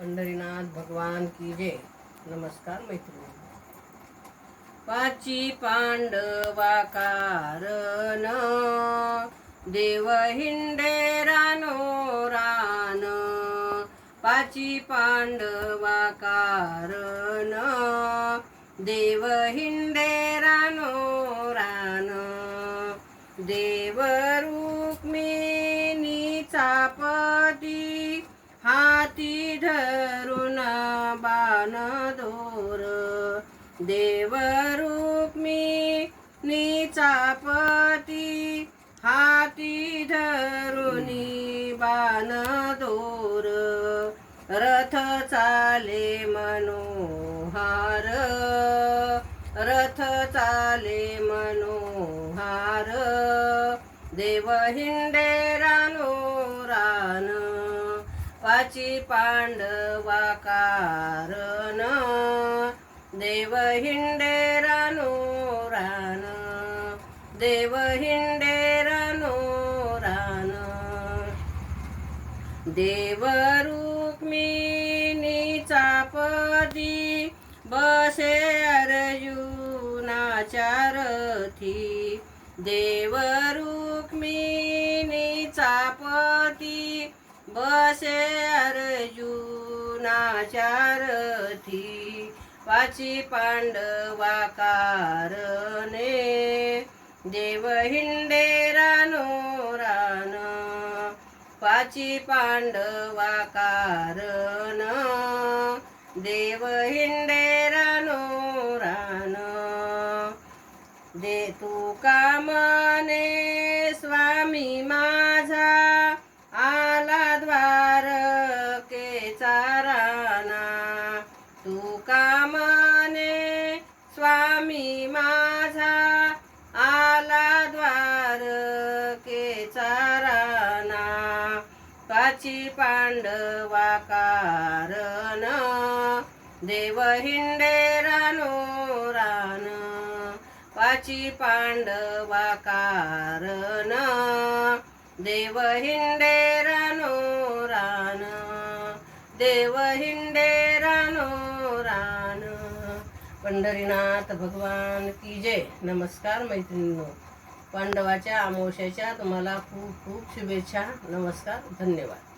पंढरीनाथ भगवान की जय. नमस्कार मैत्रिणी. पाची पांडवा कारण देव हिंडे रानो रान. पाची पांडवा कारण देव हिंडे रानो रान. देव रुक्मिणीचा पती हाती धरून बाण दोर. देव रुक्मिणीचा पती हाती धरून बाण दोर. रथ चाले मनोहार, रथ चाले मनोहार. देव हिंडे रानो रान. पाची पांडवा कारण देव हिंडे रानो रान. देव हिंडे रानो रान. देव रुक्मिणीचा पती बसे अर्जुनाच्या रथी. देव रुक्मिणीचा पती बसे अर्जुनाच्या रथी. पाची पांडवा कारणे देव हिंडे रानो रान. पाची पांडवा कारण देव हिंडे रानो रान. दे तू कामने स्वामी माझा आला द्वारकेचा राणा. तू कामने स्वामी माझा आला द्वारकेचा राणा. पाची पांडवा कारण देव हिंडे रानो रान. पाची पांडवा कारण देव हिंडे रानो रान. देव हिंडे रानो रान. पंढरीनाथ भगवान की जय. नमस्कार मैत्रिणींनो. पांडवाच्या अमावस्येच्या तुम्हाला खूप खूप शुभेच्छा. नमस्कार, धन्यवाद.